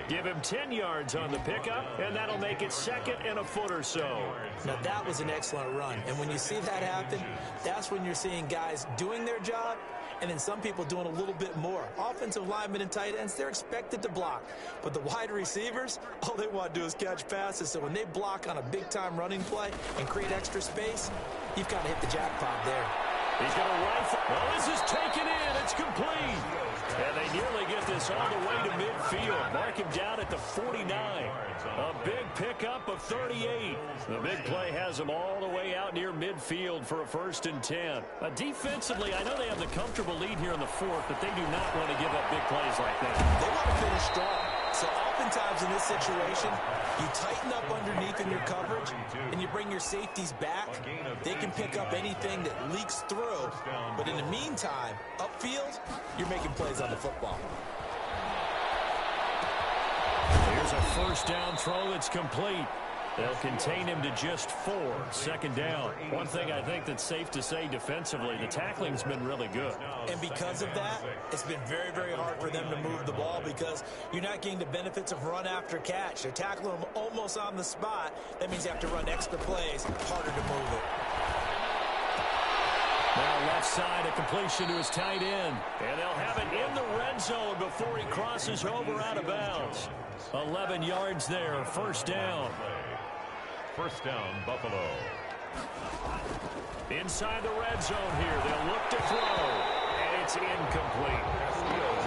Give him 10 yards on the pickup, and that'll make it 2nd and a foot or so. Now, that was an excellent run. And when you see that happen, that's when you're seeing guys doing their job and then some people doing a little bit more. Offensive linemen and tight ends, they're expected to block. But the wide receivers, all they want to do is catch passes. So when they block on a big-time running play and create extra space, you've got to hit the jackpot there. He's going to rifle. Well, this is taken in. It's complete. And they nearly get this all the way to midfield. Mark him down at the 49. A big pickup of 38. The big play has them all the way out near midfield for a 1st and 10. Defensively, I know they have the comfortable lead here in the 4th, but they do not want to give up big plays like that. They want to finish strong. So oftentimes in this situation, you tighten up underneath in your coverage, and you bring your safeties back. They can pick up anything that leaks through. But in the meantime, upfield, you're making plays on the football. Here's a 1st down throw that's complete. They'll contain him to just 4. 2nd down. One thing I think that's safe to say defensively, the tackling's been really good. And because of that, it's been very, very hard for them to move the ball because you're not getting the benefits of run after catch. They're tackling them almost on the spot. That means you have to run extra plays, harder to move it. Now left side, a completion to his tight end. And they'll have it in the red zone before he crosses over out of bounds. 11 yards there, 1st down. 1st down, Buffalo. Inside the red zone here. They'll look to throw. And it's incomplete.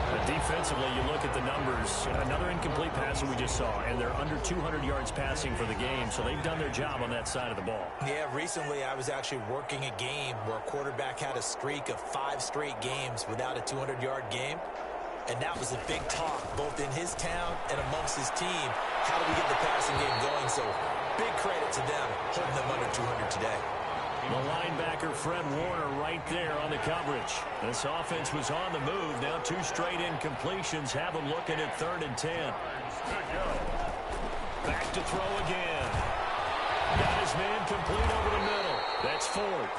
But defensively, you look at the numbers. Another incomplete pass that we just saw. And they're under 200 yards passing for the game. So they've done their job on that side of the ball. Yeah, recently I was actually working a game where a quarterback had a streak of 5 straight games without a 200-yard game. And that was a big talk, both in his town and amongst his team. How do we get the passing game going? So big credit to them, holding them under 200 today. The linebacker, Fred Warner, right there on the coverage. This offense was on the move. Now 2 straight incompletions have them looking at 3rd and 10. Back to throw again. Got his man complete over the middle. That's 4th.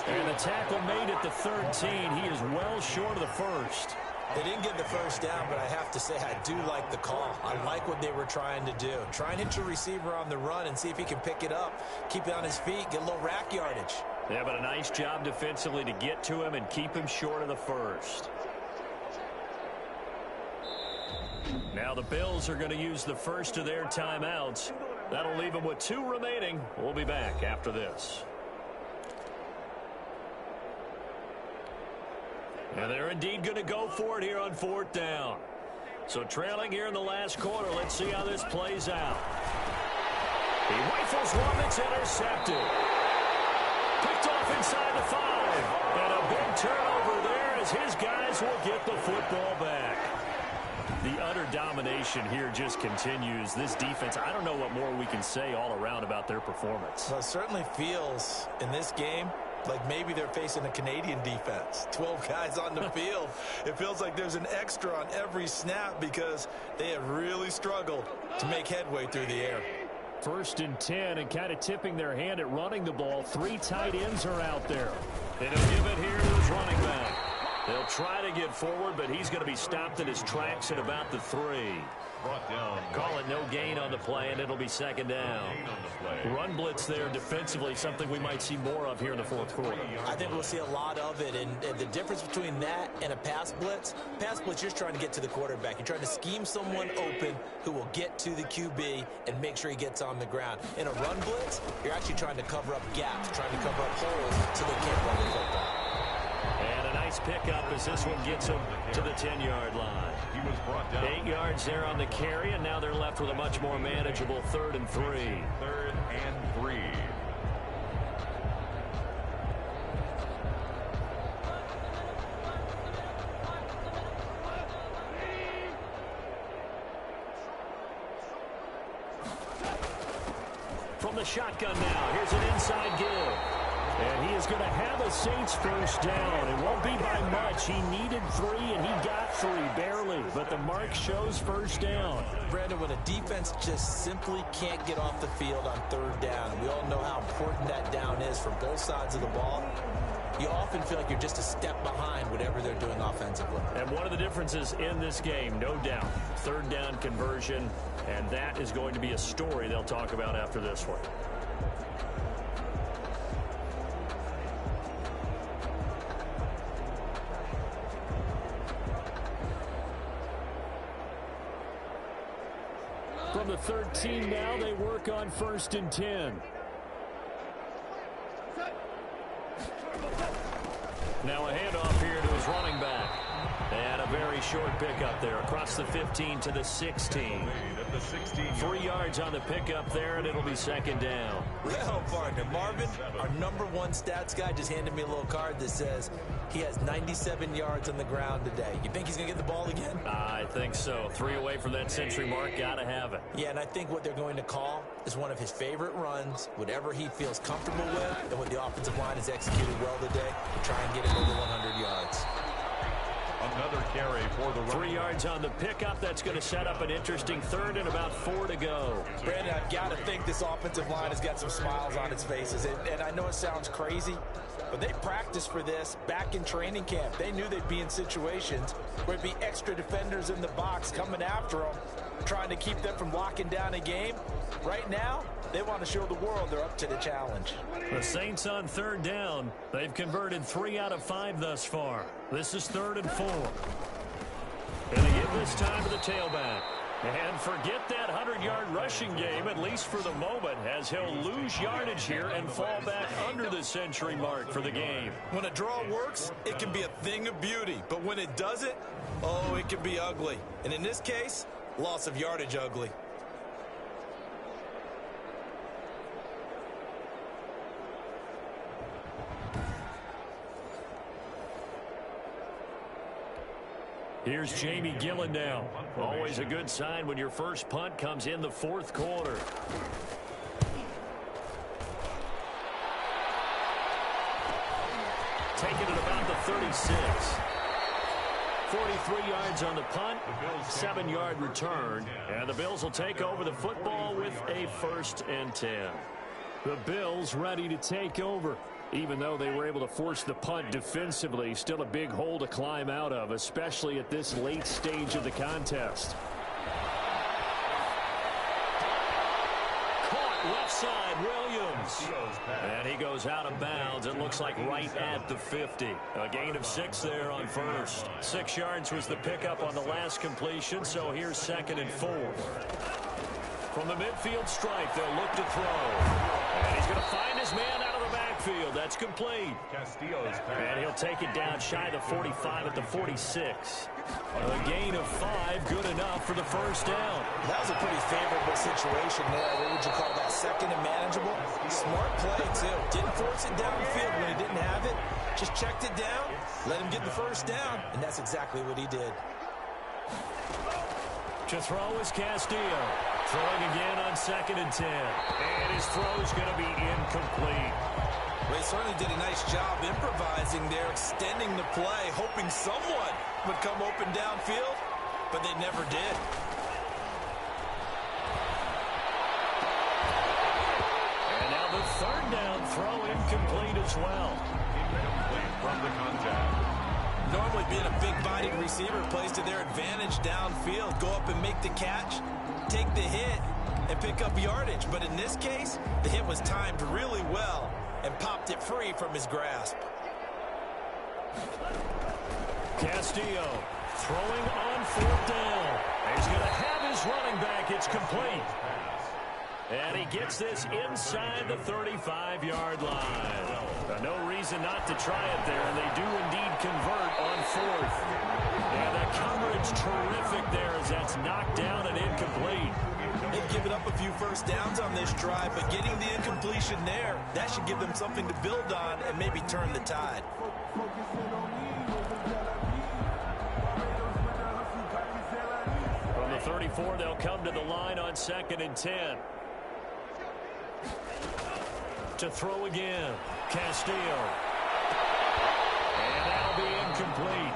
And the tackle made at the 13. He is well short of the first. They didn't get the first down, but I have to say I do like the call. I like what they were trying to do. Try and hit your receiver on the run and see if he can pick it up, keep it on his feet, get a little rack yardage. Yeah, but a nice job defensively to get to him and keep him short of the first. Now the Bills are going to use the first of their timeouts. That'll leave them with 2 remaining. We'll be back after this. And they're indeed going to go for it here on 4th down. So trailing here in the last quarter, let's see how this plays out. He rifles one that's intercepted. Picked off inside the 5. And a big turnover there as his guys will get the football back. The utter domination here just continues. This defense, I don't know what more we can say all around about their performance. Well, it certainly feels in this game like maybe they're facing a Canadian defense. 12 guys on the field. It feels like there's an extra on every snap because they have really struggled to make headway through the air. 1st and 10 and kind of tipping their hand at running the ball. 3 tight ends are out there. And he'll give it here to his running back. They'll try to get forward, but he's going to be stopped in his tracks at about the 3. Brought down. Call it no gain on the play, and it'll be 2nd down. Run blitz there defensively, something we might see more of here in the 4th quarter. I think we'll see a lot of it, and the difference between that and a pass blitz, you're just trying to get to the quarterback. You're trying to scheme someone open who will get to the QB and make sure he gets on the ground. In a run blitz, you're actually trying to cover up gaps, trying to cover up holes so they can't run the football. And a nice pickup as this one gets him to the 10-yard line. He was brought down. 8 yards there on the carry, and now they're left with a much more manageable 3rd and 3. 3rd and 3. From the shotgun now, here's an inside give. And he is going to have a Saints first down. It won't be by much. He needed 3, and he got 3, barely. But the mark shows first down. Brandon, when a defense just simply can't get off the field on 3rd down, we all know how important that down is for both sides of the ball, you often feel like you're just a step behind whatever they're doing offensively. And one of the differences in this game, no doubt, 3rd down conversion, and that is going to be a story they'll talk about after this one. From the 13 now, they work on 1st and 10. Now a handoff here to his running back. And a very short pickup there across the 15 to the 16. 3 yards on the pickup there, and it'll be 2nd down. Well, partner, Marvin, our #1 stats guy, just handed me a little card that says he has 97 yards on the ground today. You think he's going to get the ball again? I think so. 3 away from that century mark. Got to have it. Yeah, and I think what they're going to call is one of his favorite runs, whatever he feels comfortable with, and what the offensive line has executed well today, to try and get him over 100 yards. Another carry for the run. 3 yards on the pickup. That's going to set up an interesting 3rd and about 4 to go. Brandon, I've got to think this offensive line has got some smiles on its faces. And I know it sounds crazy, but they practiced for this back in training camp. They knew they'd be in situations where it'd be extra defenders in the box coming after them, trying to keep them from locking down a game. Right now, they want to show the world they're up to the challenge. The Saints on 3rd down. They've converted 3 out of 5 thus far. This is 3rd and 4. And they give this time to the tailback. And forget that 100-yard rushing game, at least for the moment, as he'll lose yardage here and fall back under the century mark for the game. When a draw works, it can be a thing of beauty. But when it doesn't, oh, it can be ugly. And in this case, loss of yardage ugly. Here's Jamie Gillen now. Always a good sign when your first punt comes in the 4th quarter. take it at about the 36. 43 yards on the punt, 7-yard return, and the Bills will take over the football with a 1st and 10. The Bills ready to take over. Even though they were able to force the punt defensively, still a big hole to climb out of, especially at this late stage of the contest. Caught left side, Williams. And he goes out of bounds. It looks like right at the 50. A gain of 6 there on first. 6 yards was the pickup on the last completion, so here's 2nd and 4. From the midfield stripe, they'll look to throw. And he's going to find his man out of the backfield. That's complete. And he'll take it down shy of the 45 at the 46. A gain of 5, good enough for the 1st down. That was a pretty favorable situation there. What would you call that? 2nd and manageable? Smart play, too. Didn't force it downfield when he didn't have it. Just checked it down, let him get the 1st down, and that's exactly what he did. To throw is Castillo. Throwing again on 2nd and 10. And his throw's going to be incomplete. Well, he certainly did a nice job improvising there, extending the play, hoping someone would come open downfield, but they never did. And now the 3rd down throw incomplete as well. Incomplete from the contact. Normally being a big-bodied receiver plays to their advantage downfield. Go up and make the catch, take the hit, and pick up yardage. But in this case, the hit was timed really well and popped it free from his grasp. Castillo throwing on 4th down. He's going to have his running back. It's complete. And he gets this inside the 35-yard line. No reason not to try it there, and they do indeed convert on 4th. And the coverage terrific there as that's knocked down and incomplete. They've given up a few 1st downs on this drive, but getting the incompletion there, that should give them something to build on and maybe turn the tide. From the 34, they'll come to the line on 2nd and 10. To throw again, Castillo. And that'll be incomplete.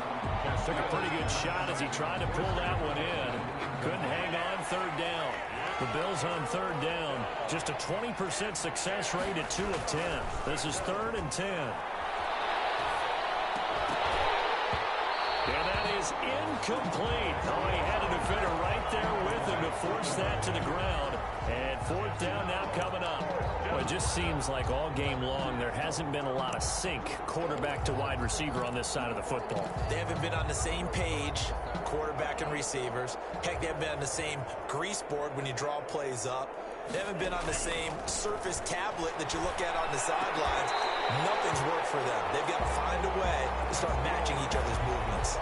Took a pretty good shot as he tried to pull that one in. Couldn't hang on 3rd down. The Bills on 3rd down. Just a 20% success rate at 2 of 10. This is 3rd and 10. And that is incomplete. Oh, he had a defender right there with him to force that to the ground. And 4th down now coming up. Well, it just seems like all game long there hasn't been a lot of sync quarterback to wide receiver on this side of the football. They haven't been on the same page, quarterback and receivers. Heck, they haven't been on the same grease board when you draw plays up. They haven't been on the same surface tablet that you look at on the sidelines. Nothing's worked for them. They've got to find a way to start matching each other's movements.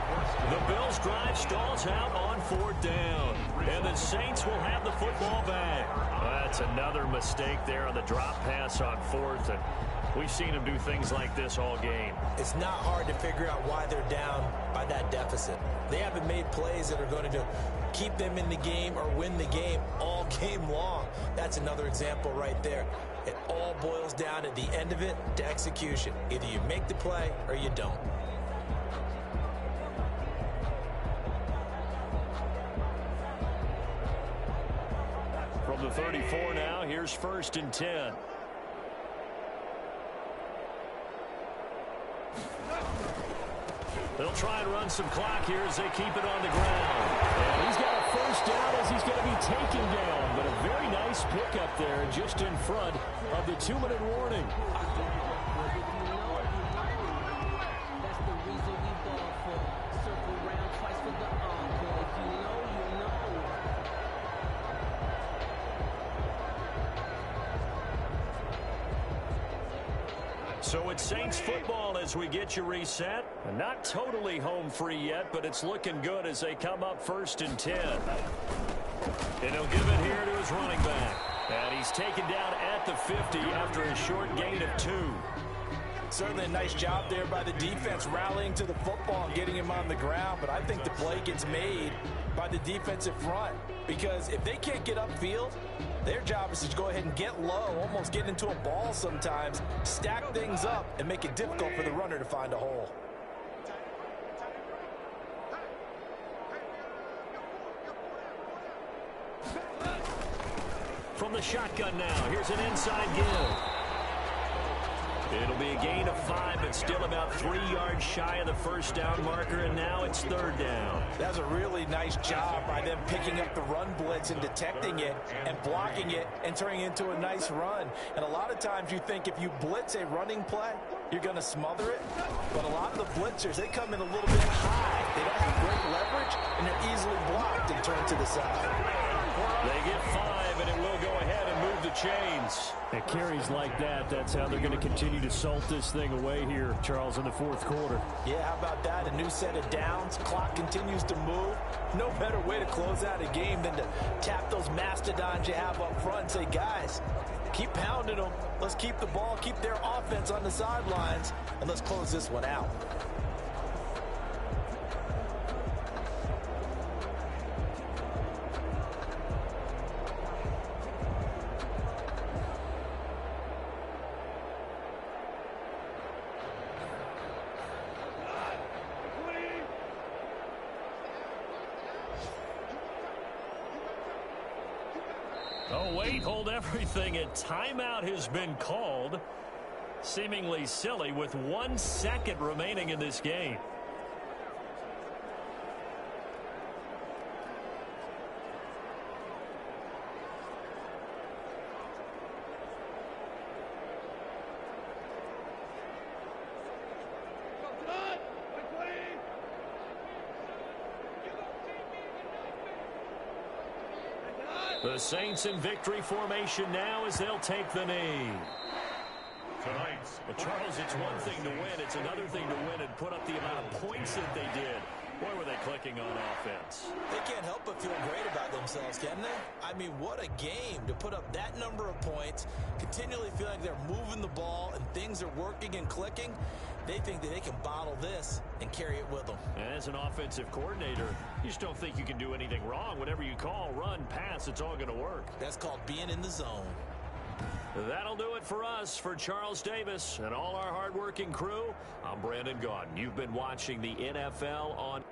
The Bills drive stalls out on 4th down. And the Saints will have the football back. That's another mistake there on the drop pass on 4th. And we've seen them do things like this all game. It's not hard to figure out why they're down by that deficit. They haven't made plays that are going to keep them in the game or win the game all game long. That's another example right there. It all boils down at the end of it to execution. Either you make the play or you don't. From the 34 now, here's 1st and 10. They'll try and run some clock here as they keep it on the ground. And he's got a 1st down as he's going to be taken down. But a very nice pickup there just in front of the 2-minute warning. So it's Saints football as we get you reset. Not totally home free yet, but it's looking good as they come up 1st and 10. And he'll give it here to his running back. And he's taken down at the 50 after a short gain of 2. Certainly a nice job there by the defense, rallying to the football and getting him on the ground. But I think the play gets made by the defensive front, because if they can't get upfield, their job is to go ahead and get low, almost get into a ball sometimes, stack things up, and make it difficult for the runner to find a hole. From the shotgun now, here's an inside give. It'll be a gain of 5, but still about 3 yards shy of the first down marker, and now it's third down. That's a really nice job by them picking up the run blitz and detecting it and blocking it and turning it into a nice run. And a lot of times you think if you blitz a running play, you're going to smother it. But a lot of the blitzers, they come in a little bit high. They don't have great leverage, and they're easily blocked and turned to the side. They get 5, and it will go ahead and move the chains. At carries like that, that's how they're going to continue to salt this thing away here, Charles, in the fourth quarter. Yeah, how about that? A new set of downs. Clock continues to move. No better way to close out a game than to tap those mastodons you have up front and say, guys, keep pounding them. Let's keep the ball, keep their offense on the sidelines, and let's close this one out. Oh, wait, hold everything. A timeout has been called. Seemingly silly with 1 second remaining in this game. The Saints in victory formation now as they'll take the knee. Tonight's But Charles, it's one thing to win. It's another thing to win and put up the amount of points that they did. Boy, were they clicking on offense. They can't help but feel great about themselves, can they? I mean, what a game to put up that number of points, continually feel like they're moving the ball and things are working and clicking. They think that they can bottle this and carry it with them. And as an offensive coordinator, you just don't think you can do anything wrong. Whatever you call, run, pass, it's all going to work. That's called being in the zone. That'll do it for us. For Charles Davis and all our hardworking crew, I'm Brandon Gaudin. You've been watching the NFL on